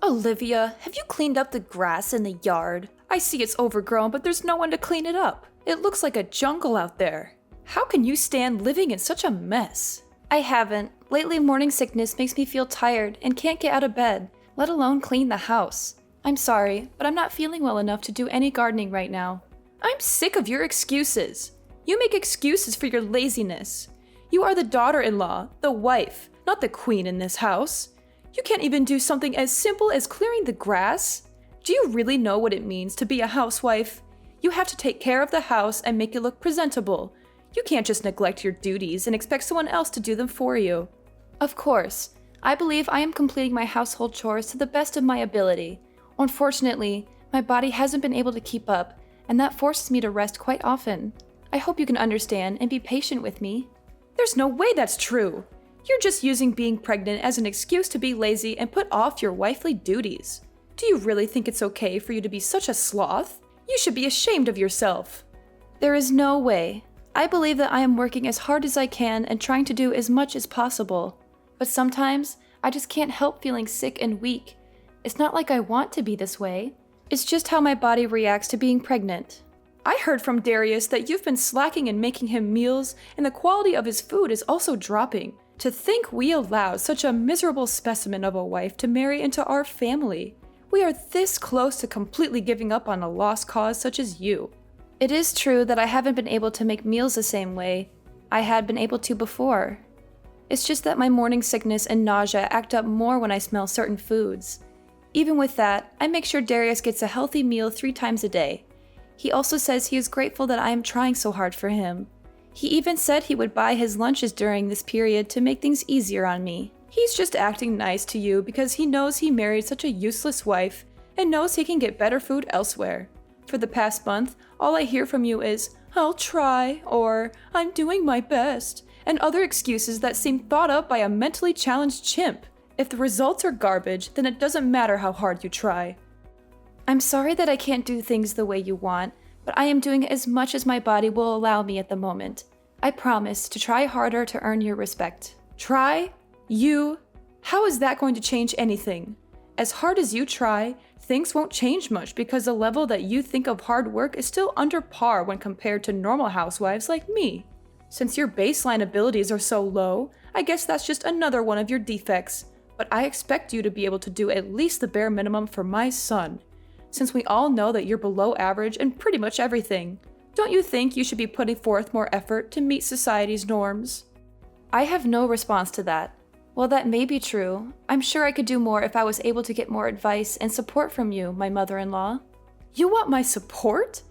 Olivia, have you cleaned up the grass in the yard? I see it's overgrown, but there's no one to clean it up. It looks like a jungle out there. How can you stand living in such a mess? I haven't. Lately, morning sickness makes me feel tired and can't get out of bed, let alone clean the house. I'm sorry, but I'm not feeling well enough to do any gardening right now. I'm sick of your excuses. You make excuses for your laziness. You are the daughter-in-law, the wife, not the queen in this house. You can't even do something as simple as clearing the grass? Do you really know what it means to be a housewife? You have to take care of the house and make it look presentable. You can't just neglect your duties and expect someone else to do them for you. Of course, I believe I am completing my household chores to the best of my ability. Unfortunately, my body hasn't been able to keep up, and that forces me to rest quite often. I hope you can understand and be patient with me. There's no way that's true. You're just using being pregnant as an excuse to be lazy and put off your wifely duties. Do you really think it's okay for you to be such a sloth? You should be ashamed of yourself. There is no way. I believe that I am working as hard as I can and trying to do as much as possible. But sometimes, I just can't help feeling sick and weak. It's not like I want to be this way. It's just how my body reacts to being pregnant. I heard from Darius that you've been slacking in making him meals, and the quality of his food is also dropping. To think we allowed such a miserable specimen of a wife to marry into our family. We are this close to completely giving up on a lost cause such as you. It is true that I haven't been able to make meals the same way I had been able to before. It's just that my morning sickness and nausea act up more when I smell certain foods. Even with that, I make sure Darius gets a healthy meal 3 times a day. He also says he is grateful that I am trying so hard for him. He even said he would buy his lunches during this period to make things easier on me. He's just acting nice to you because he knows he married such a useless wife and knows he can get better food elsewhere. For the past month, all I hear from you is, "I'll try," or "I'm doing my best," and other excuses that seem thought up by a mentally challenged chimp. If the results are garbage, then it doesn't matter how hard you try. I'm sorry that I can't do things the way you want, but I am doing as much as my body will allow me at the moment. I promise to try harder to earn your respect. Try? You? How is that going to change anything? As hard as you try, things won't change much because the level that you think of hard work is still under par when compared to normal housewives like me. Since your baseline abilities are so low, I guess that's just another one of your defects, but I expect you to be able to do at least the bare minimum for my son. Since we all know that you're below average in pretty much everything, don't you think you should be putting forth more effort to meet society's norms? I have no response to that. While that may be true, I'm sure I could do more if I was able to get more advice and support from you, my mother-in-law. You want my support?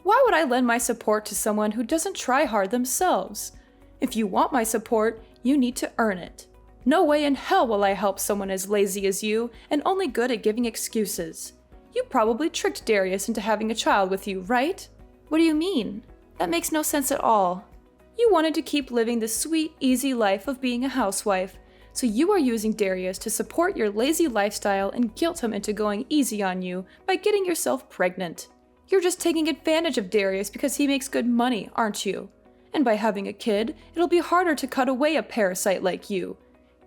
Why would I lend my support to someone who doesn't try hard themselves? If you want my support, you need to earn it. No way in hell will I help someone as lazy as you and only good at giving excuses. You probably tricked Darius into having a child with you, right? What do you mean? That makes no sense at all. You wanted to keep living the sweet, easy life of being a housewife, so you are using Darius to support your lazy lifestyle and guilt him into going easy on you by getting yourself pregnant. You're just taking advantage of Darius because he makes good money, aren't you? And by having a kid, it'll be harder to cut away a parasite like you.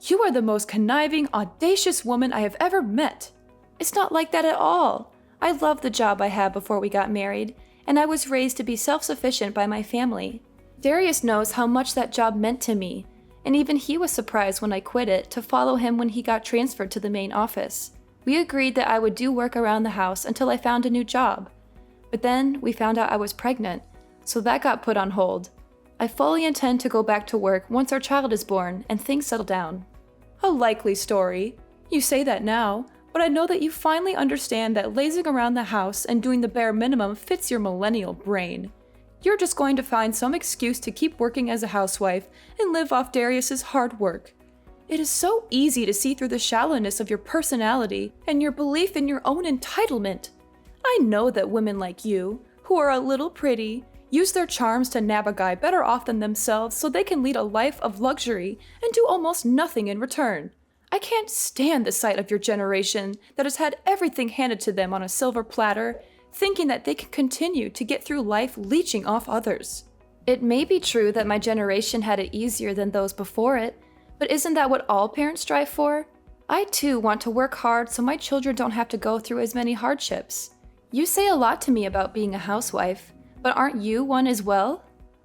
You are the most conniving, audacious woman I have ever met. It's not like that at all. I loved the job I had before we got married, and I was raised to be self-sufficient by my family. Darius knows how much that job meant to me, and even he was surprised when I quit it to follow him when he got transferred to the main office. We agreed that I would do work around the house until I found a new job. But then we found out I was pregnant, so that got put on hold. I fully intend to go back to work once our child is born and things settle down. A likely story. You say that now, but I know that you finally understand that lazing around the house and doing the bare minimum fits your millennial brain. You're just going to find some excuse to keep working as a housewife and live off Darius's hard work. It is so easy to see through the shallowness of your personality and your belief in your own entitlement. I know that women like you, who are a little pretty, use their charms to nab a guy better off than themselves so they can lead a life of luxury and do almost nothing in return. I can't stand the sight of your generation that has had everything handed to them on a silver platter, thinking that they can continue to get through life leeching off others. It may be true that my generation had it easier than those before it, but isn't that what all parents strive for? I too want to work hard so my children don't have to go through as many hardships. You say a lot to me about being a housewife, but aren't you one as well?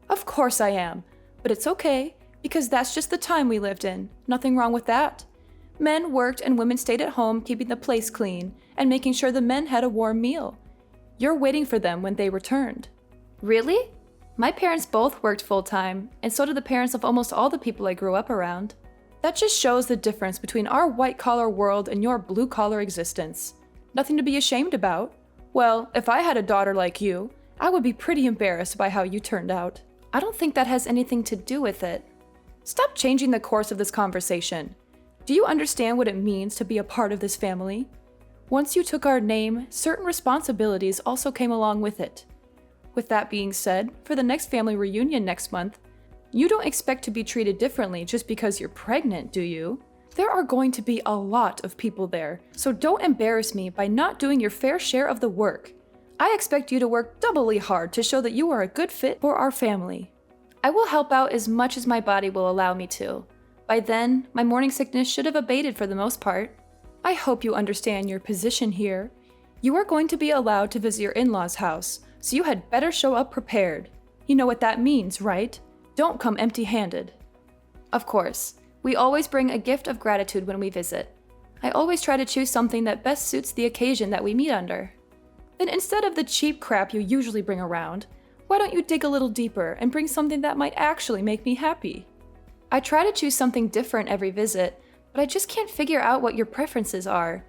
Of course I am, but it's okay, because that's just the time we lived in. Nothing wrong with that. Men worked and women stayed at home keeping the place clean and making sure the men had a warm meal. You're waiting for them when they returned. Really? My parents both worked full-time, and so did the parents of almost all the people I grew up around. That just shows the difference between our white-collar world and your blue-collar existence. Nothing to be ashamed about. Well, if I had a daughter like you, I would be pretty embarrassed by how you turned out. I don't think that has anything to do with it. Stop changing the course of this conversation. Do you understand what it means to be a part of this family? Once you took our name, certain responsibilities also came along with it. With that being said, for the next family reunion next month, you don't expect to be treated differently just because you're pregnant, do you? There are going to be a lot of people there, so don't embarrass me by not doing your fair share of the work. I expect you to work doubly hard to show that you are a good fit for our family. I will help out as much as my body will allow me to. By then, my morning sickness should have abated for the most part. I hope you understand your position here. You are going to be allowed to visit your in-laws' house, so you had better show up prepared. You know what that means, right? Don't come empty-handed. Of course, we always bring a gift of gratitude when we visit. I always try to choose something that best suits the occasion that we meet under. Then instead of the cheap crap you usually bring around, why don't you dig a little deeper and bring something that might actually make me happy? I try to choose something different every visit, but I just can't figure out what your preferences are.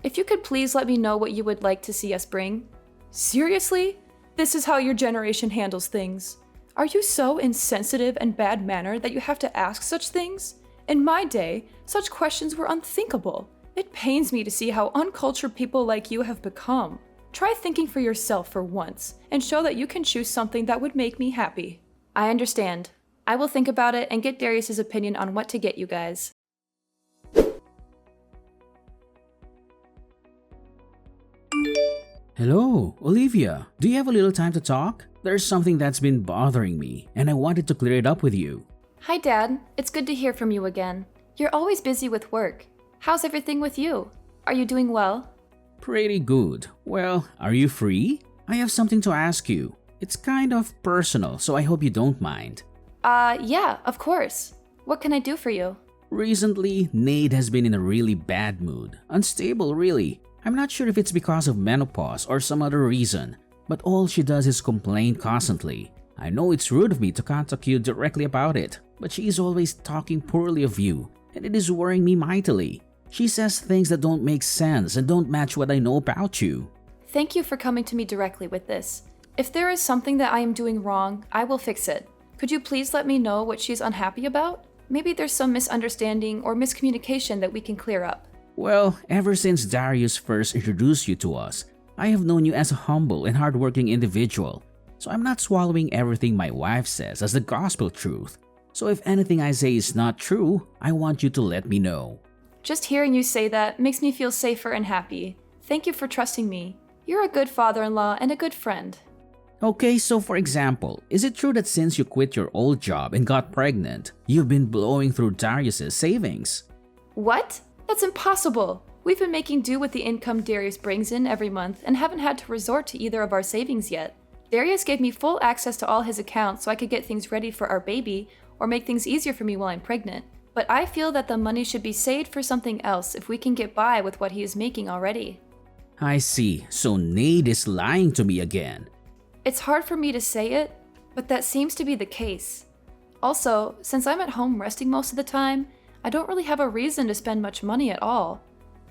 If you could please let me know what you would like to see us bring. Seriously? This is how your generation handles things. Are you so insensitive and bad-mannered that you have to ask such things? In my day, such questions were unthinkable. It pains me to see how uncultured people like you have become. Try thinking for yourself for once, and show that you can choose something that would make me happy. I understand. I will think about it and get Darius's opinion on what to get you guys. Hello, Olivia. Do you have a little time to talk? There's something that's been bothering me, and I wanted to clear it up with you. Hi, Dad. It's good to hear from you again. You're always busy with work. How's everything with you? Are you doing well? Pretty good. Well, are you free? I have something to ask you. It's kind of personal, so I hope you don't mind. Yeah, of course. What can I do for you? Recently, Nate has been in a really bad mood. Unstable, really. I'm not sure if it's because of menopause or some other reason, but all she does is complain constantly. I know it's rude of me to contact you directly about it, but she is always talking poorly of you, and it is worrying me mightily. She says things that don't make sense and don't match what I know about you. Thank you for coming to me directly with this. If there is something that I am doing wrong, I will fix it. Could you please let me know what she's unhappy about? Maybe there's some misunderstanding or miscommunication that we can clear up. Well, ever since Darius first introduced you to us, I have known you as a humble and hardworking individual, so I'm not swallowing everything my wife says as the gospel truth. So if anything I say is not true, I want you to let me know. Just hearing you say that makes me feel safer and happy. Thank you for trusting me. You're a good father-in-law and a good friend. Okay, so for example, is it true that since you quit your old job and got pregnant, you've been blowing through Darius's savings? What? That's impossible! We've been making do with the income Darius brings in every month and haven't had to resort to either of our savings yet. Darius gave me full access to all his accounts so I could get things ready for our baby or make things easier for me while I'm pregnant. But I feel that the money should be saved for something else if we can get by with what he is making already. I see, so Nate is lying to me again. It's hard for me to say it, but that seems to be the case. Also, since I'm at home resting most of the time, I don't really have a reason to spend much money at all.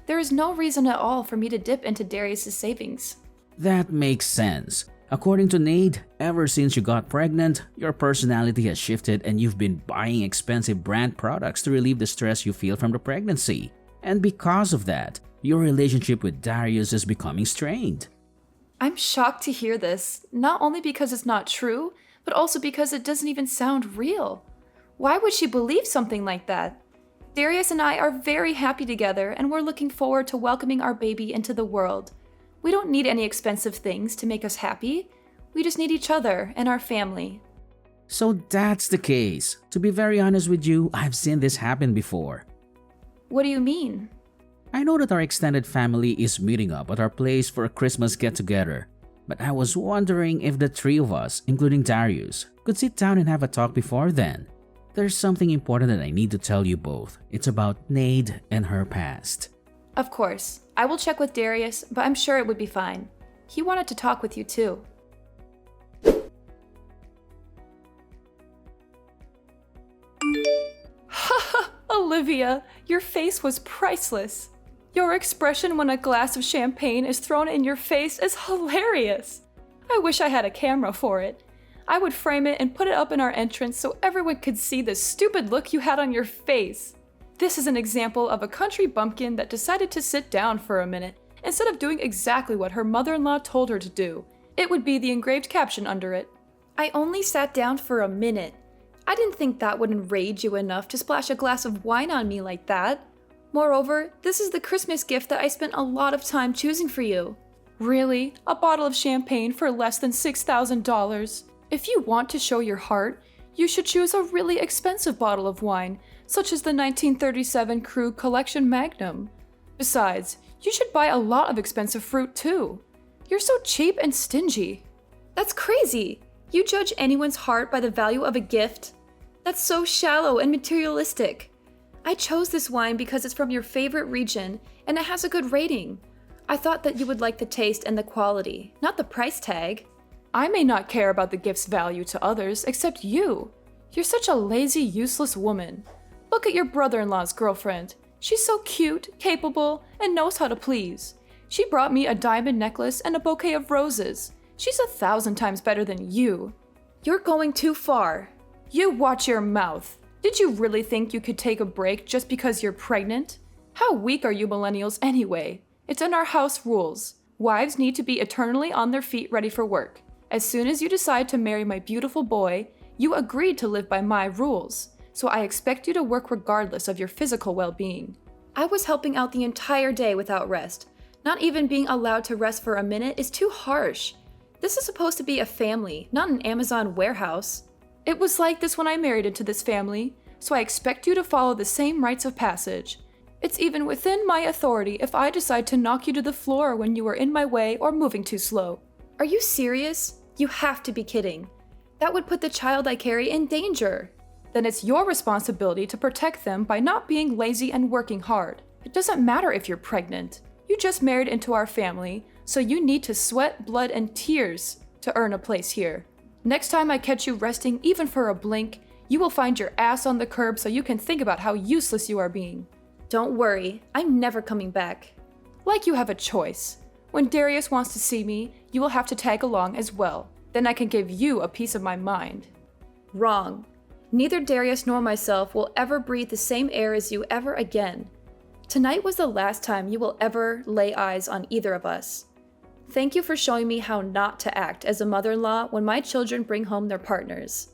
There is no reason at all for me to dip into Darius's savings. That makes sense. According to Nate, ever since you got pregnant, your personality has shifted and you've been buying expensive brand products to relieve the stress you feel from the pregnancy. And because of that, your relationship with Darius is becoming strained. I'm shocked to hear this, not only because it's not true, but also because it doesn't even sound real. Why would she believe something like that? Darius and I are very happy together and we're looking forward to welcoming our baby into the world. We don't need any expensive things to make us happy. We just need each other and our family. So that's the case. To be very honest with you, I've seen this happen before. What do you mean? I know that our extended family is meeting up at our place for a Christmas get-together, but I was wondering if the three of us, including Darius, could sit down and have a talk before then. There's something important that I need to tell you both. It's about Nade and her past. Of course. I will check with Darius, but I'm sure it would be fine. He wanted to talk with you too. Haha, Olivia, your face was priceless. Your expression when a glass of champagne is thrown in your face is hilarious. I wish I had a camera for it. I would frame it and put it up in our entrance so everyone could see the stupid look you had on your face. This is an example of a country bumpkin that decided to sit down for a minute instead of doing exactly what her mother-in-law told her to do. It would be the engraved caption under it. I only sat down for a minute. I didn't think that would enrage you enough to splash a glass of wine on me like that. Moreover, this is the Christmas gift that I spent a lot of time choosing for you. Really? A bottle of champagne for less than $6,000? If you want to show your heart, you should choose a really expensive bottle of wine, such as the 1937 Krug Collection Magnum. Besides, you should buy a lot of expensive fruit too. You're so cheap and stingy. That's crazy! You judge anyone's heart by the value of a gift? That's so shallow and materialistic. I chose this wine because it's from your favorite region and it has a good rating. I thought that you would like the taste and the quality, not the price tag. I may not care about the gift's value to others except you. You're such a lazy, useless woman. Look at your brother-in-law's girlfriend. She's so cute, capable, and knows how to please. She brought me a diamond necklace and a bouquet of roses. She's 1,000 times better than you. You're going too far. You watch your mouth. Did you really think you could take a break just because you're pregnant? How weak are you millennials anyway? It's in our house rules. Wives need to be eternally on their feet ready for work. As soon as you decide to marry my beautiful boy, you agreed to live by my rules. So I expect you to work regardless of your physical well-being. I was helping out the entire day without rest. Not even being allowed to rest for a minute is too harsh. This is supposed to be a family, not an Amazon warehouse. It was like this when I married into this family, so I expect you to follow the same rites of passage. It's even within my authority if I decide to knock you to the floor when you are in my way or moving too slow. Are you serious? You have to be kidding. That would put the child I carry in danger. Then it's your responsibility to protect them by not being lazy and working hard. It doesn't matter if you're pregnant. You just married into our family, so you need to sweat, blood, and tears to earn a place here. Next time I catch you resting even for a blink, you will find your ass on the curb so you can think about how useless you are being. Don't worry, I'm never coming back. Like you have a choice. When Darius wants to see me, you will have to tag along as well. Then I can give you a piece of my mind. Wrong. Neither Darius nor myself will ever breathe the same air as you ever again. Tonight was the last time you will ever lay eyes on either of us. Thank you for showing me how not to act as a mother-in-law when my children bring home their partners.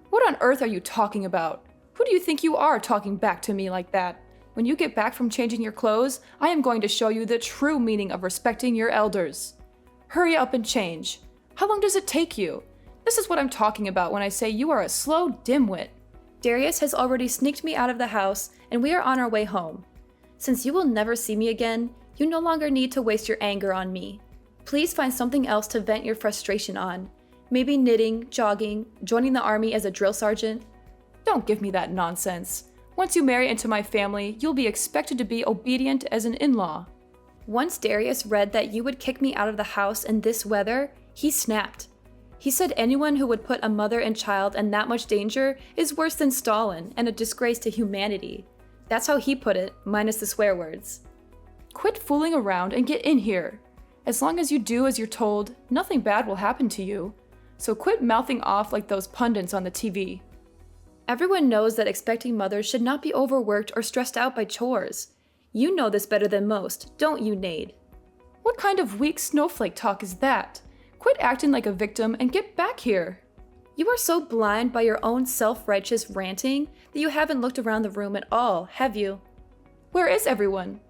What on earth are you talking about? Who do you think you are talking back to me like that? When you get back from changing your clothes, I am going to show you the true meaning of respecting your elders. Hurry up and change. How long does it take you? This is what I'm talking about when I say you are a slow dimwit. Darius has already sneaked me out of the house, and we are on our way home. Since you will never see me again, you no longer need to waste your anger on me. Please find something else to vent your frustration on. Maybe knitting, jogging, joining the army as a drill sergeant. Don't give me that nonsense. Once you marry into my family, you'll be expected to be obedient as an in-law. Once Darius read that you would kick me out of the house in this weather, he snapped. He said anyone who would put a mother and child in that much danger is worse than Stalin and a disgrace to humanity. That's how he put it, minus the swear words. Quit fooling around and get in here. As long as you do as you're told, nothing bad will happen to you. So quit mouthing off like those pundits on the TV. Everyone knows that expecting mothers should not be overworked or stressed out by chores. You know this better than most, don't you, Nade? What kind of weak snowflake talk is that? Quit acting like a victim and get back here. You are so blind by your own self-righteous ranting that you haven't looked around the room at all, have you? Where is everyone?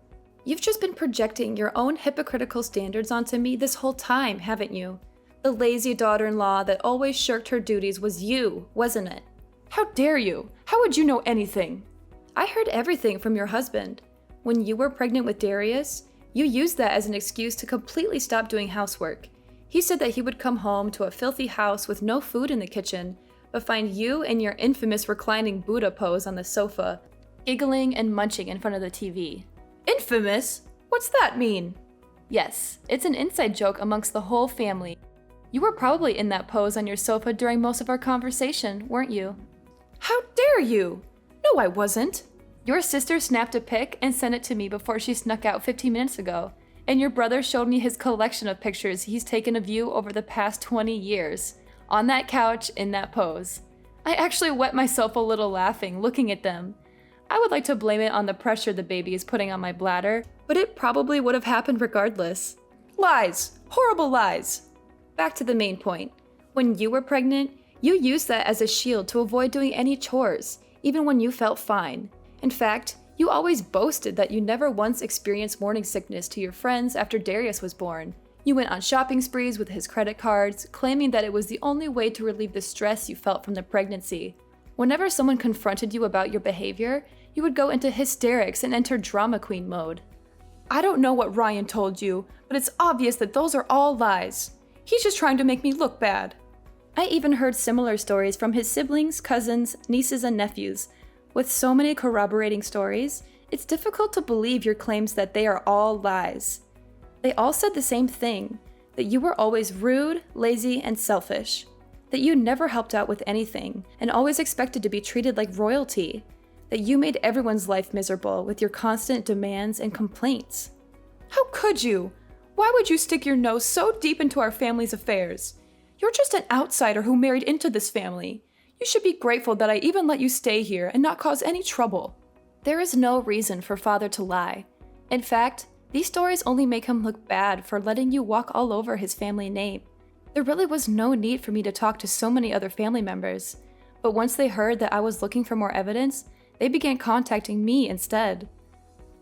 You've just been projecting your own hypocritical standards onto me this whole time, haven't you? The lazy daughter-in-law that always shirked her duties was you, wasn't it? How dare you? How would you know anything? I heard everything from your husband. When you were pregnant with Darius, you used that as an excuse to completely stop doing housework. He said that he would come home to a filthy house with no food in the kitchen, but find you in your infamous reclining Buddha pose on the sofa, giggling and munching in front of the TV. Infamous? What's that mean? Yes, it's an inside joke amongst the whole family. You were probably in that pose on your sofa during most of our conversation, weren't you? How dare you? No, I wasn't. Your sister snapped a pic and sent it to me before she snuck out 15 minutes ago, and your brother showed me his collection of pictures he's taken of you over the past 20 years, on that couch in that pose. I actually wet myself a little laughing looking at them. I would like to blame it on the pressure the baby is putting on my bladder, but it probably would have happened regardless. Lies! Horrible lies! Back to the main point. When you were pregnant, you used that as a shield to avoid doing any chores, even when you felt fine. In fact, you always boasted that you never once experienced morning sickness to your friends after Darius was born. You went on shopping sprees with his credit cards, claiming that it was the only way to relieve the stress you felt from the pregnancy. Whenever someone confronted you about your behavior, you would go into hysterics and enter drama queen mode. I don't know what Ryan told you, but it's obvious that those are all lies. He's just trying to make me look bad. I even heard similar stories from his siblings, cousins, nieces, and nephews. With so many corroborating stories, it's difficult to believe your claims that they are all lies. They all said the same thing, that you were always rude, lazy, and selfish. That you never helped out with anything, and always expected to be treated like royalty. That you made everyone's life miserable with your constant demands and complaints. How could you? Why would you stick your nose so deep into our family's affairs? You're just an outsider who married into this family. You should be grateful that I even let you stay here and not cause any trouble. There is no reason for father to lie. In fact, these stories only make him look bad for letting you walk all over his family name. There really was no need for me to talk to so many other family members, but once they heard that I was looking for more evidence, they began contacting me instead.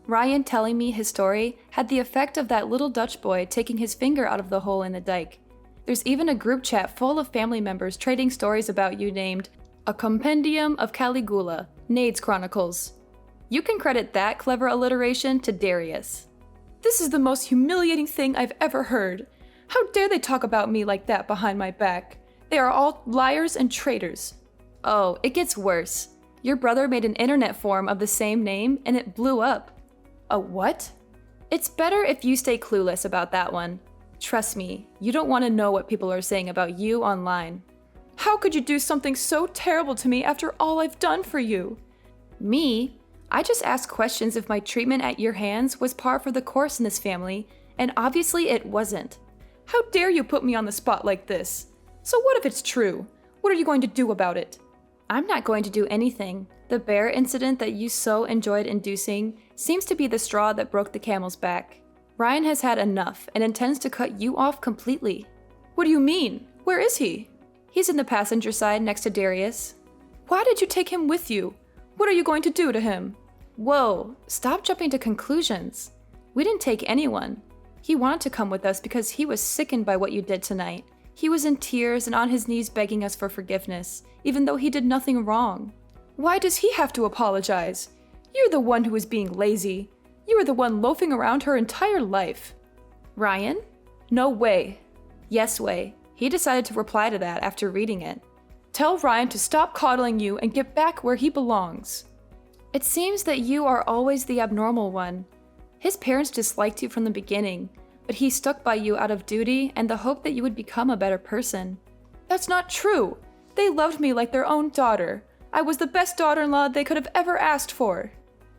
Ryan telling me his story had the effect of that little Dutch boy taking his finger out of the hole in the dike. There's even a group chat full of family members trading stories about you named A Compendium of Caligula, Nade's Chronicles. You can credit that clever alliteration to Darius. This is the most humiliating thing I've ever heard. How dare they talk about me like that behind my back? They are all liars and traitors. Oh, it gets worse. Your brother made an internet forum of the same name and it blew up. A what? It's better if you stay clueless about that one. Trust me, you don't want to know what people are saying about you online. How could you do something so terrible to me after all I've done for you? Me? I just asked questions if my treatment at your hands was par for the course in this family, and obviously it wasn't. How dare you put me on the spot like this? So what if it's true? What are you going to do about it? I'm not going to do anything. The bear incident that you so enjoyed inducing seems to be the straw that broke the camel's back. Ryan has had enough and intends to cut you off completely. What do you mean? Where is he? He's in the passenger side next to Darius. Why did you take him with you? What are you going to do to him? Whoa, stop jumping to conclusions. We didn't take anyone. He wanted to come with us because he was sickened by what you did tonight. He was in tears and on his knees begging us for forgiveness, even though he did nothing wrong. Why does he have to apologize? You're the one who is being lazy. You were the one loafing around her entire life. Ryan? No way. Yes way. He decided to reply to that after reading it. Tell Ryan to stop coddling you and get back where he belongs. It seems that you are always the abnormal one. His parents disliked you from the beginning, but he stuck by you out of duty and the hope that you would become a better person. That's not true. They loved me like their own daughter. I was the best daughter-in-law they could have ever asked for.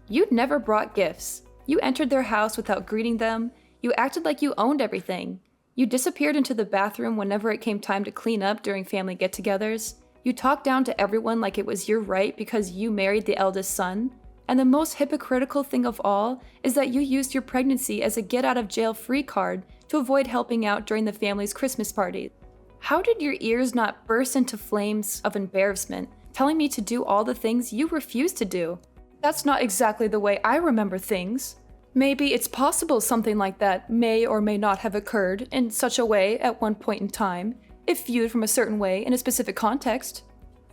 You'd never brought gifts. You entered their house without greeting them. You acted like you owned everything. You disappeared into the bathroom whenever it came time to clean up during family get-togethers. You talked down to everyone like it was your right because you married the eldest son. And the most hypocritical thing of all is that you used your pregnancy as a get-out-of-jail-free card to avoid helping out during the family's Christmas party. How did your ears not burst into flames of embarrassment, telling me to do all the things you refused to do? That's not exactly the way I remember things. Maybe it's possible something like that may or may not have occurred in such a way at one point in time, if viewed from a certain way in a specific context.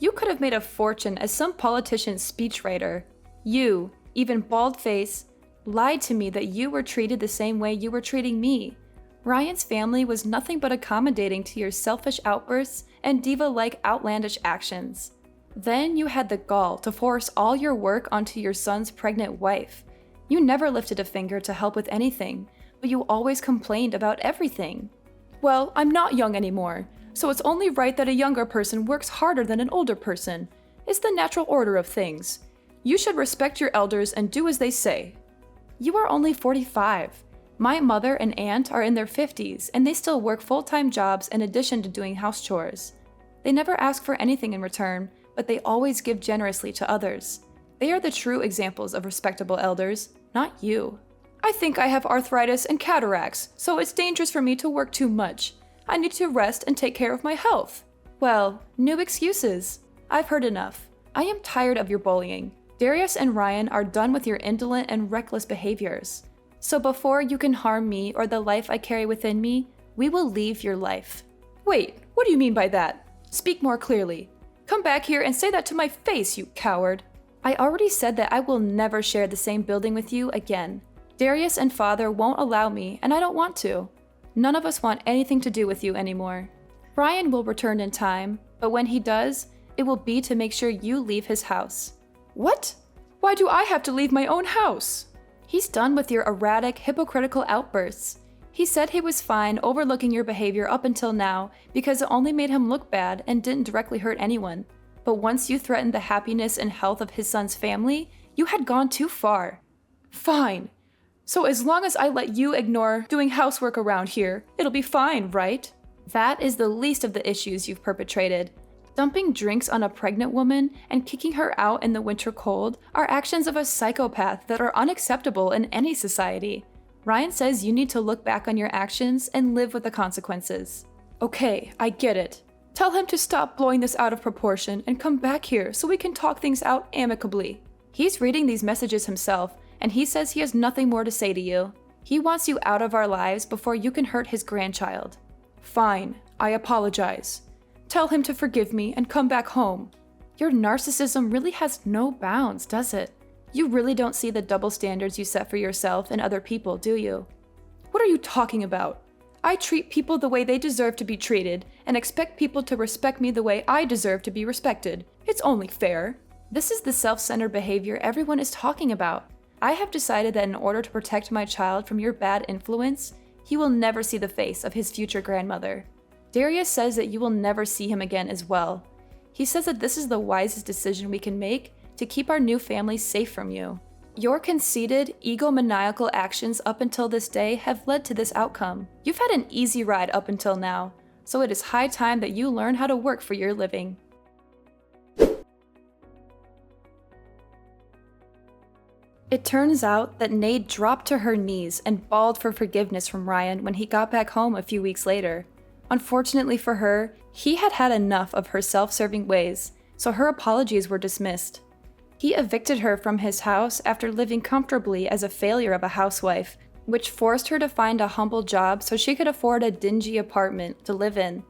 You could have made a fortune as some politician's speechwriter. You, even bald face, lied to me that you were treated the same way you were treating me. Ryan's family was nothing but accommodating to your selfish outbursts and diva-like outlandish actions. Then you had the gall to force all your work onto your son's pregnant wife. You never lifted a finger to help with anything, but you always complained about everything. Well, I'm not young anymore, so it's only right that a younger person works harder than an older person. It's the natural order of things. You should respect your elders and do as they say. You are only 45. My mother and aunt are in their 50s, and they still work full-time jobs in addition to doing house chores. They never ask for anything in return, but they always give generously to others. They are the true examples of respectable elders, not you. I think I have arthritis and cataracts, so it's dangerous for me to work too much. I need to rest and take care of my health. Well, new excuses. I've heard enough. I am tired of your bullying. Darius and Ryan are done with your indolent and reckless behaviors. So before you can harm me or the life I carry within me, we will leave your life. Wait, what do you mean by that? Speak more clearly. Come back here and say that to my face, you coward. I already said that I will never share the same building with you again. Darius and father won't allow me, and I don't want to. None of us want anything to do with you anymore. Ryan will return in time, but when he does, it will be to make sure you leave his house. What? Why do I have to leave my own house? He's done with your erratic, hypocritical outbursts. He said he was fine overlooking your behavior up until now because it only made him look bad and didn't directly hurt anyone. But once you threatened the happiness and health of his son's family, you had gone too far. Fine. So as long as I let you ignore doing housework around here, it'll be fine, right? That is the least of the issues you've perpetrated. Dumping drinks on a pregnant woman and kicking her out in the winter cold are actions of a psychopath that are unacceptable in any society. Ryan says you need to look back on your actions and live with the consequences. Okay, I get it. Tell him to stop blowing this out of proportion and come back here so we can talk things out amicably. He's reading these messages himself, and he says he has nothing more to say to you. He wants you out of our lives before you can hurt his grandchild. Fine, I apologize. Tell him to forgive me and come back home. Your narcissism really has no bounds, does it? You really don't see the double standards you set for yourself and other people, do you? What are you talking about? I treat people the way they deserve to be treated and expect people to respect me the way I deserve to be respected. It's only fair. This is the self-centered behavior everyone is talking about. I have decided that in order to protect my child from your bad influence, he will never see the face of his future grandmother. Darius says that you will never see him again as well. He says that this is the wisest decision we can make to keep our new family safe from you. Your conceited, egomaniacal actions up until this day have led to this outcome. You've had an easy ride up until now, so it is high time that you learn how to work for your living. It turns out that Nade dropped to her knees and bawled for forgiveness from Ryan when he got back home a few weeks later. Unfortunately for her, he had had enough of her self-serving ways, so her apologies were dismissed. He evicted her from his house after living comfortably as a failure of a housewife, which forced her to find a humble job so she could afford a dingy apartment to live in.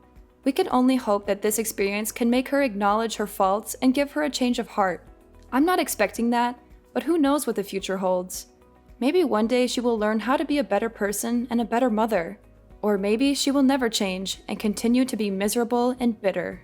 We can only hope that this experience can make her acknowledge her faults and give her a change of heart. I'm not expecting that, but who knows what the future holds. Maybe one day she will learn how to be a better person and a better mother. Or maybe she will never change and continue to be miserable and bitter.